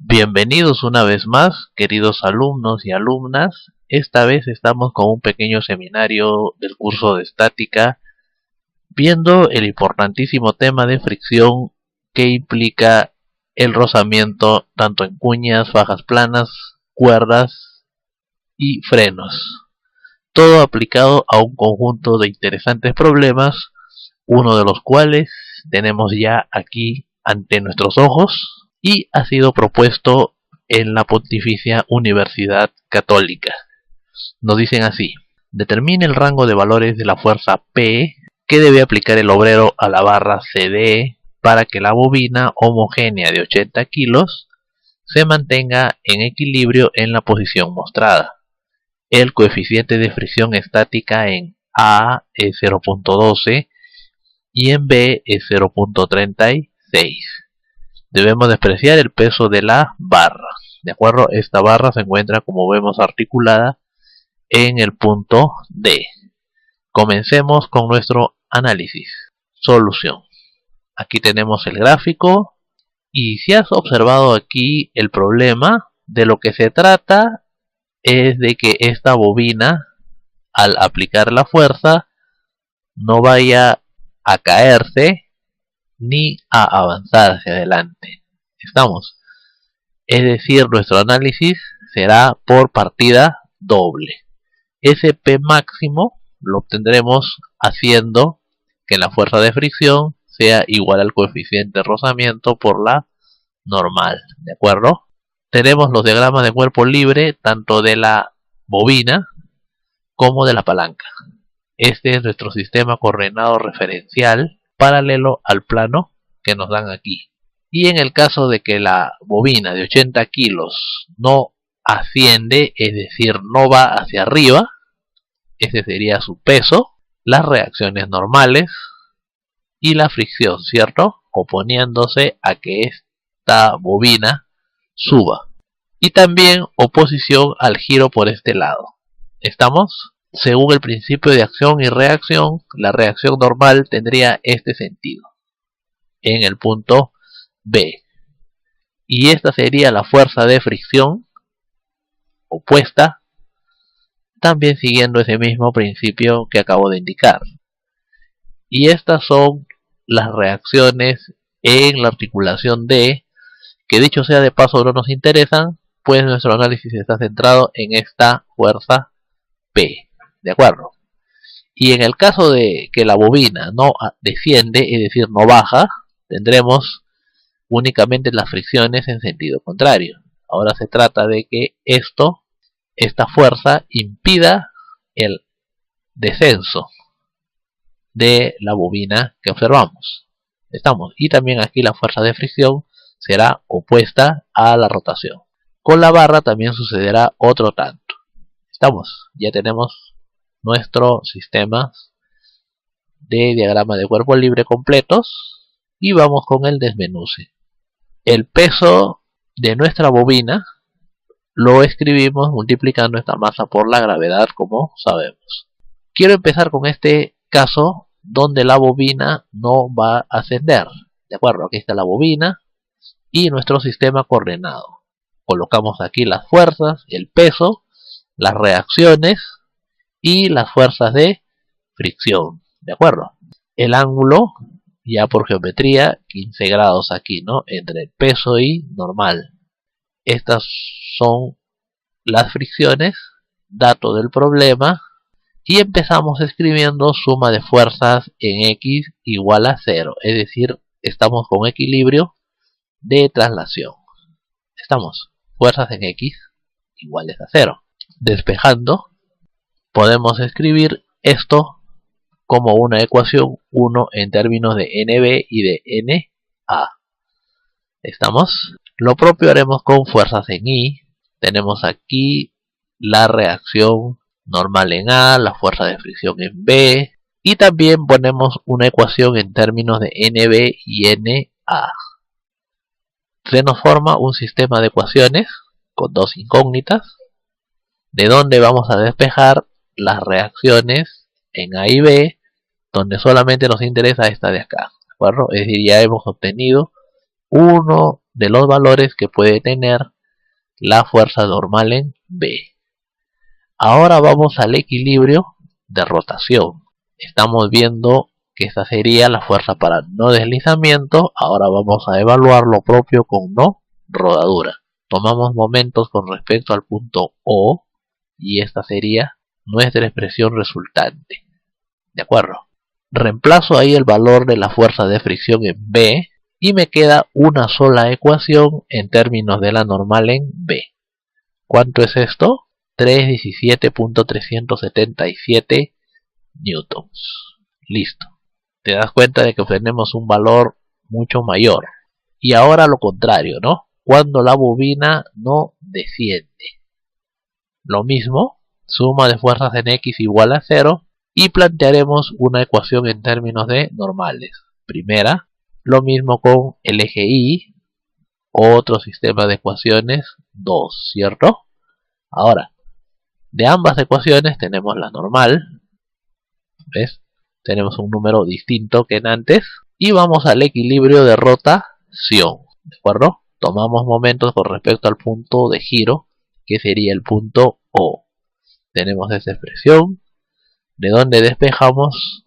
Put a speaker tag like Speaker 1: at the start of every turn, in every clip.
Speaker 1: Bienvenidos una vez más, queridos alumnos y alumnas. Esta vez estamos con un pequeño seminario del curso de estática, viendo el importantísimo tema de fricción que implica el rozamiento tanto en cuñas, fajas planas, cuerdas y frenos. Todo aplicado a un conjunto de interesantes problemas, uno de los cuales tenemos ya aquí ante nuestros ojos y ha sido propuesto en la Pontificia Universidad Católica. Nos dicen así: determine el rango de valores de la fuerza P que debe aplicar el obrero a la barra CD para que la bobina homogénea de 80 kilos se mantenga en equilibrio en la posición mostrada. El coeficiente de fricción estática en A es 0.12 y en B es 0.36. Debemos despreciar el peso de la barra. ¿De acuerdo? Esta barra se encuentra, como vemos, articulada en el punto D. Comencemos con nuestro análisis. Solución. Aquí tenemos el gráfico y si has observado aquí el problema, de lo que se trata es de que esta bobina, al aplicar la fuerza, no vaya a caerse ni a avanzar hacia adelante. ¿Estamos? Es decir, nuestro análisis será por partida doble. Ese P máximo lo obtendremos haciendo que la fuerza de fricción sea igual al coeficiente de rozamiento por la normal. ¿De acuerdo? Tenemos los diagramas de cuerpo libre tanto de la bobina como de la palanca. Este es nuestro sistema coordenado referencial paralelo al plano que nos dan aquí. Y en el caso de que la bobina de 80 kilos no asciende, es decir, no va hacia arriba, ese sería su peso, las reacciones normales y la fricción, ¿cierto? Oponiéndose a que esta bobina suba. Y también oposición al giro por este lado. ¿Estamos? Según el principio de acción y reacción, la reacción normal tendría este sentido en el punto B. Y esta sería la fuerza de fricción opuesta, también siguiendo ese mismo principio que acabo de indicar. Y estas son las reacciones en la articulación D, que dicho sea de paso no nos interesan, pues nuestro análisis está centrado en esta fuerza P. ¿De acuerdo? Y en el caso de que la bobina no desciende, es decir, no baja, tendremos únicamente las fricciones en sentido contrario. Ahora se trata de que esta fuerza impida el descenso de la bobina que observamos. ¿Estamos? Y también aquí la fuerza de fricción será opuesta a la rotación. Con la barra también sucederá otro tanto. ¿Estamos? Ya tenemos nuestro sistema de diagrama de cuerpo libre completos y vamos con el desmenuce. El peso de nuestra bobina lo escribimos multiplicando esta masa por la gravedad, como sabemos. Quiero empezar con este caso donde la bobina no va a ascender. ¿De acuerdo? Aquí está la bobina y nuestro sistema coordenado. Colocamos aquí las fuerzas, el peso, las reacciones y las fuerzas de fricción. ¿De acuerdo? El ángulo, ya por geometría, 15 grados aquí, ¿no? Entre el peso y normal. Estas son las fricciones, dato del problema, y empezamos escribiendo suma de fuerzas en X igual a 0, es decir, estamos con equilibrio de traslación. Estamos, fuerzas en X iguales a 0. Despejando, podemos escribir esto como una ecuación 1 en términos de NB y de NA. ¿Estamos? Lo propio haremos con fuerzas en I. Tenemos aquí la reacción normal en A, la fuerza de fricción en B. Y también ponemos una ecuación en términos de NB y NA. Se nos forma un sistema de ecuaciones con dos incógnitas, de donde vamos a despejar las reacciones en A y B, donde solamente nos interesa esta de acá. ¿De acuerdo? Es decir, ya hemos obtenido uno de los valores que puede tener la fuerza normal en B. Ahora vamos al equilibrio de rotación. Estamos viendo que esta sería la fuerza para no deslizamiento. Ahora vamos a evaluar lo propio con no rodadura. Tomamos momentos con respecto al punto O y esta sería nuestra expresión resultante. ¿De acuerdo? Reemplazo ahí el valor de la fuerza de fricción en B y me queda una sola ecuación en términos de la normal en B. ¿Cuánto es esto? 317.377 newtons. Listo. Te das cuenta de que obtenemos un valor mucho mayor. Y ahora lo contrario, ¿no? Cuando la bobina no desciende. Lo mismo, suma de fuerzas en X igual a 0 y plantearemos una ecuación en términos de normales. Primera, lo mismo con el eje Y, otro sistema de ecuaciones 2, ¿cierto? Ahora, de ambas ecuaciones tenemos la normal, ¿ves? Tenemos un número distinto que en antes y vamos al equilibrio de rotación, ¿de acuerdo? Tomamos momentos con respecto al punto de giro, que sería el punto O. Tenemos esta expresión, de donde despejamos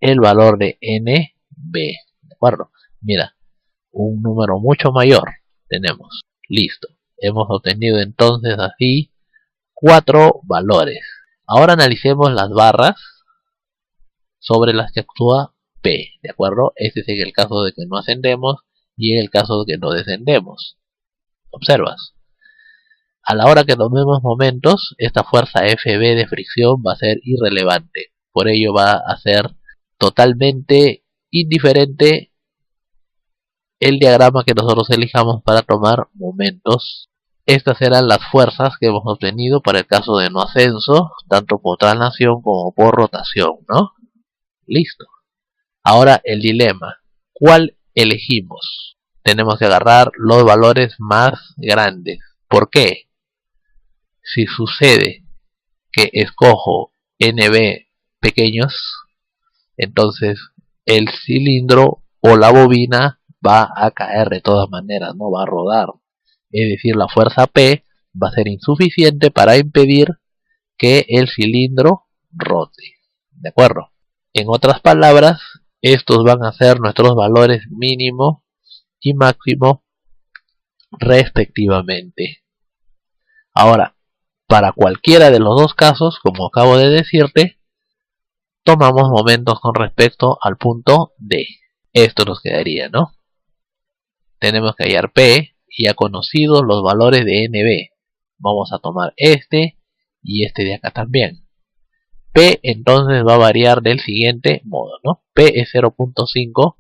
Speaker 1: el valor de NB, ¿de acuerdo? Mira, un número mucho mayor tenemos. Listo. Hemos obtenido entonces así 4 valores. Ahora analicemos las barras sobre las que actúa P, ¿de acuerdo? Este es en el caso de que no ascendemos y en el caso de que no descendemos. ¿Observas? A la hora que tomemos momentos, esta fuerza FB de fricción va a ser irrelevante. Por ello va a ser totalmente indiferente el diagrama que nosotros elijamos para tomar momentos. Estas serán las fuerzas que hemos obtenido para el caso de no ascenso, tanto por traslación como por rotación, ¿no? Listo. Ahora el dilema. ¿Cuál elegimos? Tenemos que agarrar los valores más grandes. ¿Por qué? Si sucede que escojo NB pequeños, entonces el cilindro o la bobina va a caer de todas maneras, no va a rodar. Es decir, la fuerza P va a ser insuficiente para impedir que el cilindro rote. ¿De acuerdo? En otras palabras, estos van a ser nuestros valores mínimo y máximo respectivamente. Ahora, para cualquiera de los dos casos, como acabo de decirte, tomamos momentos con respecto al punto D. Esto nos quedaría, ¿no? Tenemos que hallar P y ya conocidos los valores de NB. Vamos a tomar este y este de acá también. P entonces va a variar del siguiente modo, ¿no? P es 0.5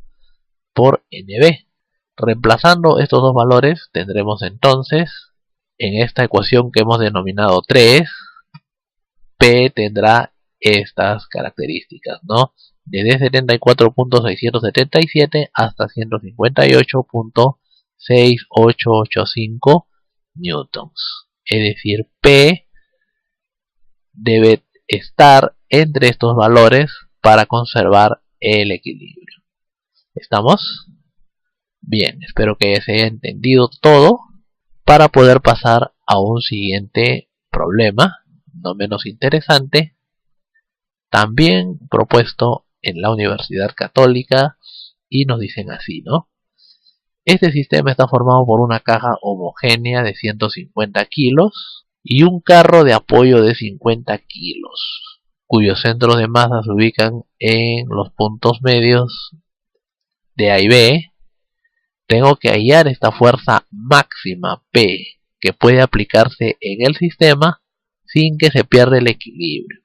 Speaker 1: por NB. Reemplazando estos dos valores tendremos entonces en esta ecuación que hemos denominado 3, P tendrá estas características, ¿no? Desde 74.677 hasta 158.6885 newtons. Es decir, P debe estar entre estos valores para conservar el equilibrio. ¿Estamos? Bien, espero que se haya entendido todo para poder pasar a un siguiente problema, no menos interesante, también propuesto en la Universidad Católica, y nos dicen así, ¿no? Este sistema está formado por una caja homogénea de 150 kilos y un carro de apoyo de 50 kilos, cuyos centros de masa se ubican en los puntos medios de A y B. Tengo que hallar esta fuerza máxima P que puede aplicarse en el sistema sin que se pierda el equilibrio.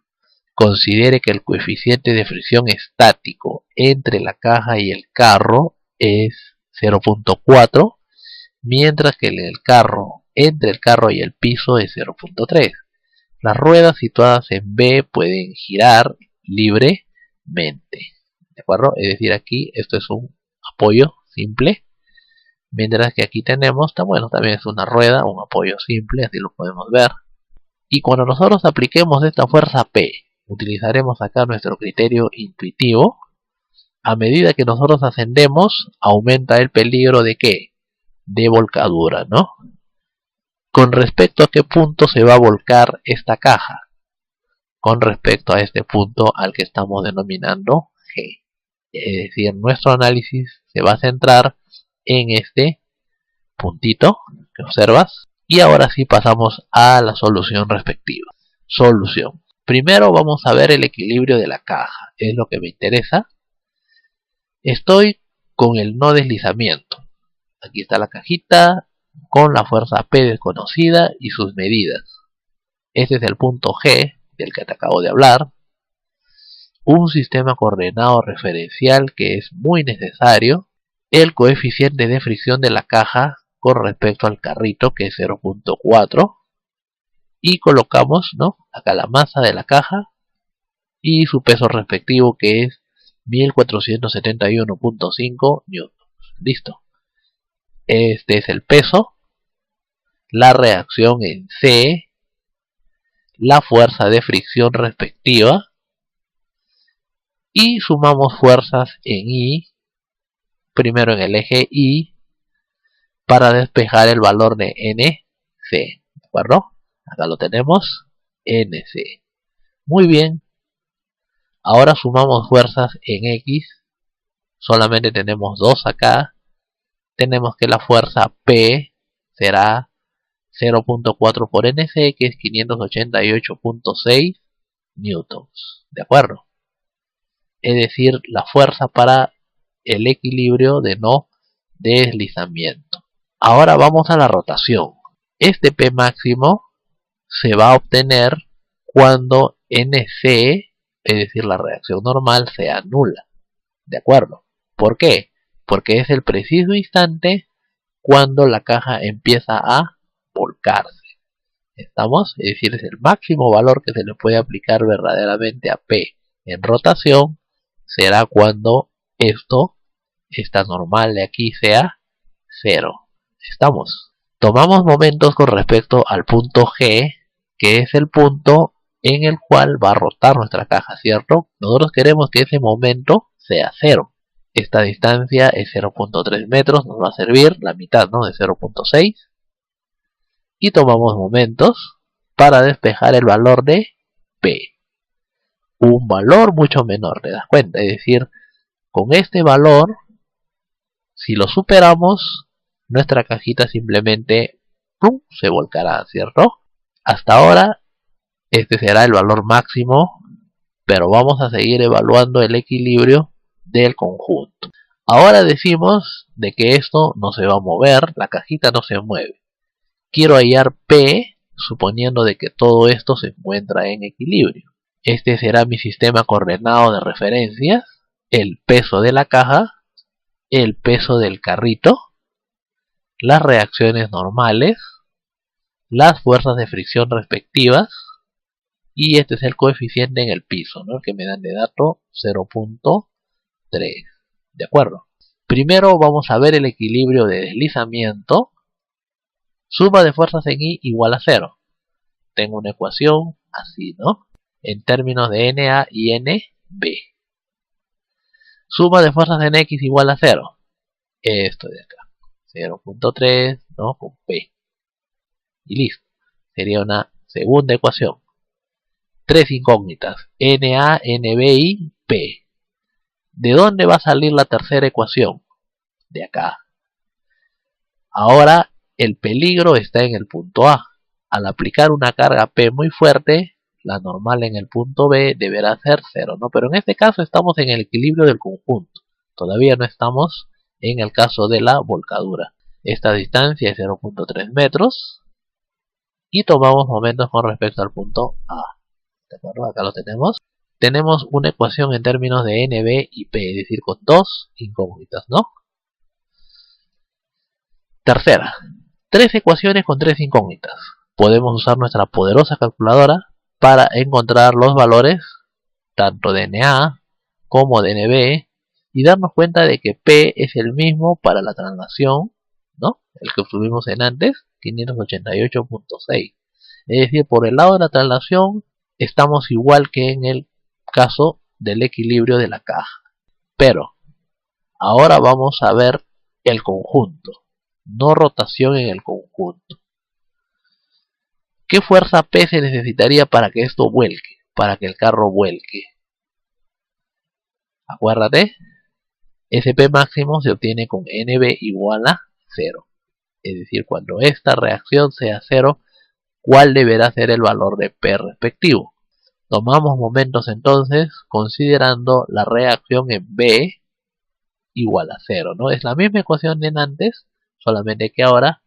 Speaker 1: Considere que el coeficiente de fricción estático entre la caja y el carro es 0.4, mientras que entre el carro y el piso es 0.3. Las ruedas situadas en B pueden girar libremente, ¿de acuerdo? Es decir, aquí esto es un apoyo simple, mientras que aquí tenemos, también es una rueda, un apoyo simple, así lo podemos ver. Y cuando nosotros apliquemos esta fuerza P, utilizaremos acá nuestro criterio intuitivo. A medida que nosotros ascendemos, aumenta el peligro de ¿qué? de volcadura, ¿no? Con respecto a qué punto se va a volcar esta caja, con respecto a este punto al que estamos denominando G. Es decir, nuestro análisis se va a centrar en este puntito que observas. Y ahora sí pasamos a la solución respectiva. Solución. Primero vamos a ver el equilibrio de la caja, es lo que me interesa. Estoy con el no deslizamiento. Aquí está la cajita con la fuerza P desconocida y sus medidas. Este es el punto G del que te acabo de hablar. Un sistema coordenado referencial que es muy necesario. El coeficiente de fricción de la caja con respecto al carrito, que es 0.4. Y colocamos, ¿no?, acá la masa de la caja y su peso respectivo, que es 1471.5 newtons. Listo. Este es el peso, la reacción en C, la fuerza de fricción respectiva, y sumamos fuerzas en I, primero en el eje Y, para despejar el valor de NC. ¿De acuerdo? Acá lo tenemos, NC. Muy bien. Ahora sumamos fuerzas en X. Solamente tenemos 2 acá. Tenemos que la fuerza P será 0.4 por NC, que es 588.6 newtons. ¿De acuerdo? Es decir, la fuerza para el equilibrio de no deslizamiento. Ahora vamos a la rotación. Este P máximo se va a obtener cuando NC, es decir, la reacción normal, sea nula. ¿De acuerdo? ¿Por qué? Porque es el preciso instante cuando la caja empieza a volcarse. ¿Estamos? Es decir, es el máximo valor que se le puede aplicar verdaderamente a P en rotación, será cuando esta normal de aquí, sea 0. ¿Estamos? Tomamos momentos con respecto al punto G, que es el punto en el cual va a rotar nuestra caja, ¿cierto? Nosotros queremos que ese momento sea 0. Esta distancia es 0.3 metros, nos va a servir la mitad, ¿no?, de 0.6. Y tomamos momentos para despejar el valor de P. Un valor mucho menor, ¿te das cuenta? Es decir, con este valor, si lo superamos, nuestra cajita simplemente ¡pum!, se volcará, ¿cierto? Hasta ahora, este será el valor máximo, pero vamos a seguir evaluando el equilibrio del conjunto. Ahora decimos de que esto no se va a mover, la cajita no se mueve. Quiero hallar P, suponiendo de que todo esto se encuentra en equilibrio. Este será mi sistema coordenado de referencias, el peso de la caja, el peso del carrito, las reacciones normales, las fuerzas de fricción respectivas, y este es el coeficiente en el piso, ¿no?, que me dan de dato 0.3. ¿De acuerdo? Primero vamos a ver el equilibrio de deslizamiento. Suma de fuerzas en I igual a 0. Tengo una ecuación así, ¿no?, en términos de NA y NB. Suma de fuerzas en X igual a 0. Esto de acá, 0.3, ¿no?, con P. Y listo. Sería una segunda ecuación. Tres incógnitas, NA, NB y P. ¿De dónde va a salir la tercera ecuación? De acá. Ahora el peligro está en el punto A. Al aplicar una carga P muy fuerte, la normal en el punto B deberá ser 0, ¿no? Pero en este caso estamos en el equilibrio del conjunto. Todavía no estamos en el caso de la volcadura. Esta distancia es 0.3 metros. Y tomamos momentos con respecto al punto A. ¿De acuerdo? Acá lo tenemos. Tenemos una ecuación en términos de NB y P, es decir, con dos incógnitas, ¿no? Tercera, tres ecuaciones con tres incógnitas. Podemos usar nuestra poderosa calculadora para encontrar los valores tanto de NA como de NB y darnos cuenta de que P es el mismo para la traslación, ¿no?, el que obtuvimos en antes, 588.6. Es decir, por el lado de la traslación estamos igual que en el caso del equilibrio de la caja. Pero ahora vamos a ver el conjunto. no rotación en el conjunto. ¿Qué fuerza P se necesitaría para que esto vuelque? Para que el carro vuelque. Acuérdate, SP máximo se obtiene con NB igual a 0. Es decir, cuando esta reacción sea 0, ¿cuál deberá ser el valor de P respectivo? Tomamos momentos entonces considerando la reacción en B igual a 0, ¿no? Es la misma ecuación de antes, solamente que ahora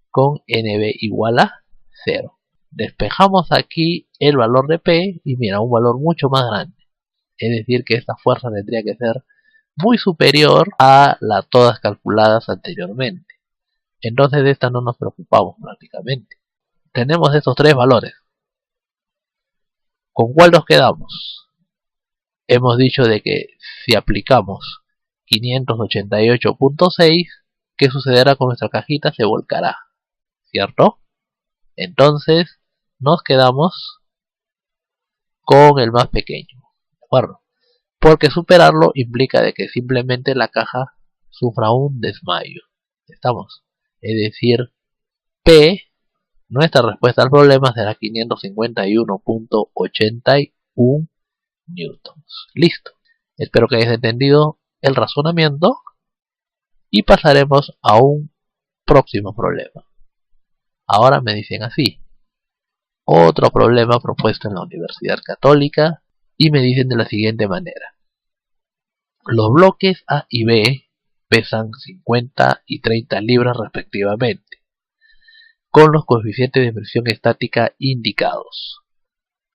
Speaker 1: con NB igual a 0. Despejamos aquí el valor de P y mira, un valor mucho más grande. Es decir, que esta fuerza tendría que ser muy superior a las todas calculadas anteriormente. Entonces de esta no nos preocupamos prácticamente. Tenemos estos tres valores. ¿Con cuál nos quedamos? Hemos dicho de que si aplicamos 588.6, ¿qué sucederá con nuestra cajita? Se volcará, ¿cierto? Entonces nos quedamos con el más pequeño, ¿de acuerdo? Porque superarlo implica de que simplemente la caja sufra un desmayo. ¿Estamos? Es decir, P, nuestra respuesta al problema será 551.81 newtons. Listo. Espero que hayas entendido el razonamiento y pasaremos a un próximo problema. Ahora me dicen así. Otro problema propuesto en la Universidad Católica y me dicen de la siguiente manera. Los bloques A y B pesan 50 y 30 libras respectivamente, con los coeficientes de fricción estática indicados.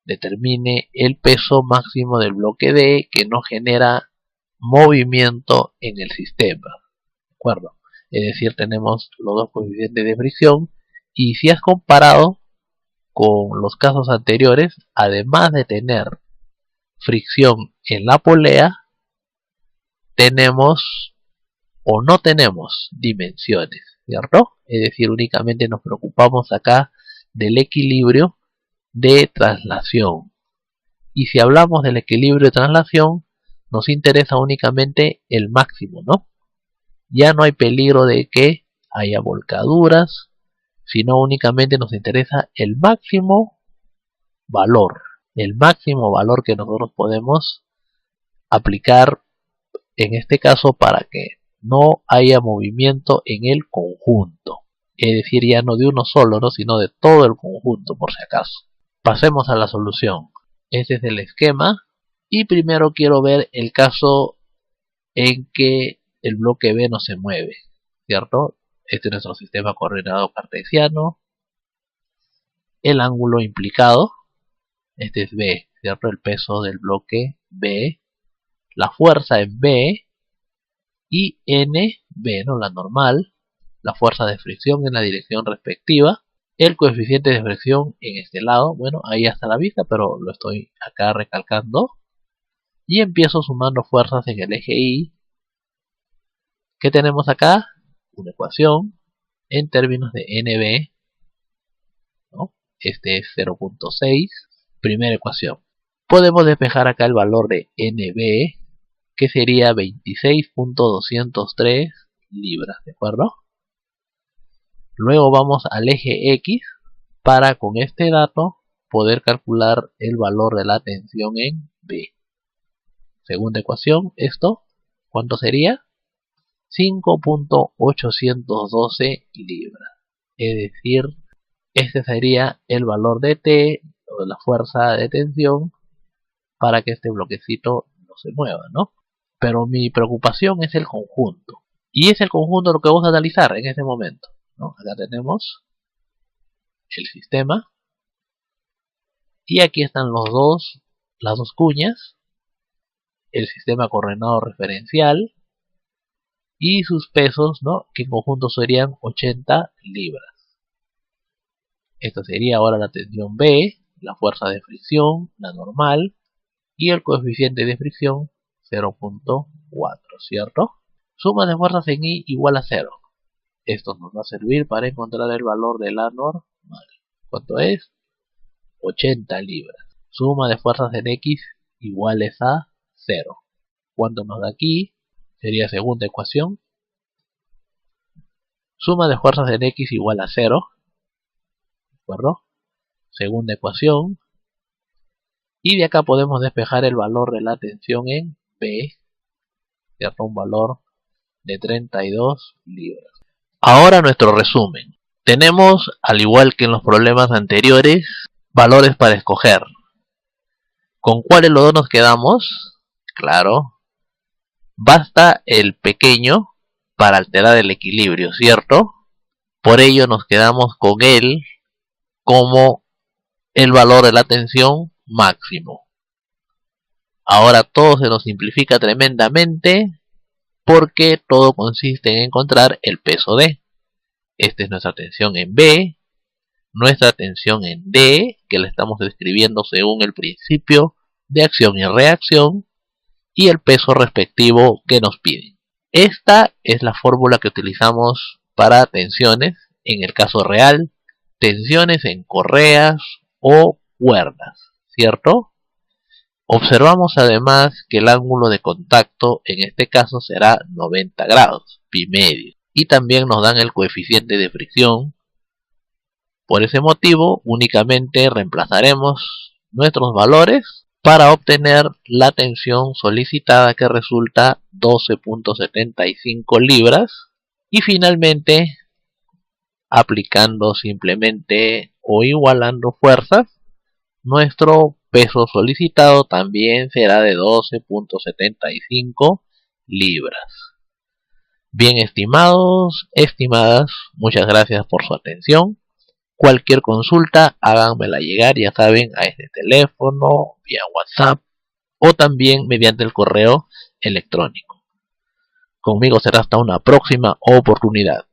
Speaker 1: Determine el peso máximo del bloque D que no genera movimiento en el sistema. ¿De acuerdo? Es decir, tenemos los dos coeficientes de fricción y si has comparado con los casos anteriores, además de tener fricción en la polea, tenemos o no tenemos dimensiones, ¿cierto? Es decir, únicamente nos preocupamos acá del equilibrio de traslación. Y si hablamos del equilibrio de traslación, nos interesa únicamente el máximo, ¿no? Ya no hay peligro de que haya volcaduras, sino únicamente nos interesa el máximo valor que nosotros podemos aplicar en este caso para que no haya movimiento en el conjunto. Es decir, ya no de uno solo, ¿no? Sino de todo el conjunto, por si acaso. Pasemos a la solución. Este es el esquema. Y primero quiero ver el caso en que el bloque B no se mueve, ¿cierto? Este es nuestro sistema coordenado cartesiano. El ángulo implicado, este es B, ¿cierto? El peso del bloque B. La fuerza en B y NB, ¿no? La normal, la fuerza de fricción en la dirección respectiva, el coeficiente de fricción en este lado, bueno, ahí ya está la vista, pero lo estoy acá recalcando, y empiezo sumando fuerzas en el eje Y. ¿Qué tenemos acá? Una ecuación en términos de NB, ¿no? Este es 0.6, primera ecuación. Podemos despejar acá el valor de NB, que sería 26.203 libras, ¿de acuerdo? Luego vamos al eje X para con este dato poder calcular el valor de la tensión en B. Segunda ecuación, esto, ¿cuánto sería? 5.812 libras. Es decir, este sería el valor de T, o de la fuerza de tensión, para que este bloquecito no se mueva, ¿no? Pero mi preocupación es el conjunto. Y es el conjunto lo que vamos a analizar en este momento, ¿no? Acá tenemos el sistema. Y aquí están las dos cuñas. El sistema coordenado referencial. Y sus pesos, ¿no? Que en conjunto serían 80 libras. Esto sería ahora la tensión B, la fuerza de fricción, la normal. Y el coeficiente de fricción 0.4, ¿cierto? Suma de fuerzas en Y igual a 0. Esto nos va a servir para encontrar el valor de la normal. ¿Cuánto es? 80 libras. Suma de fuerzas en X iguales a 0. ¿Cuánto nos da aquí? Sería segunda ecuación. Suma de fuerzas en X igual a 0. ¿De acuerdo? Segunda ecuación. Y de acá podemos despejar el valor de la tensión en B, ¿cierto? Un valor de 32 libras. Ahora nuestro resumen. Tenemos, al igual que en los problemas anteriores, valores para escoger. ¿Con cuáles los dos nos quedamos? Claro, basta el pequeño para alterar el equilibrio, ¿cierto? Por ello nos quedamos con él como el valor de la tensión máximo. Ahora todo se nos simplifica tremendamente porque todo consiste en encontrar el peso D. Esta es nuestra tensión en B, nuestra tensión en D, que la estamos describiendo según el principio de acción y reacción, y el peso respectivo que nos piden. Esta es la fórmula que utilizamos para tensiones, en el caso real, tensiones en correas o cuerdas, ¿cierto? Observamos además que el ángulo de contacto en este caso será 90 grados, pi medio, y también nos dan el coeficiente de fricción. Por ese motivo únicamente reemplazaremos nuestros valores para obtener la tensión solicitada, que resulta 12.75 libras, y finalmente aplicando simplemente o igualando fuerzas, nuestro peso solicitado también será de 12.75 libras. Bien, estimados, estimadas, muchas gracias por su atención. Cualquier consulta, háganmela llegar, ya saben, a este teléfono, vía WhatsApp o también mediante el correo electrónico. Conmigo será hasta una próxima oportunidad.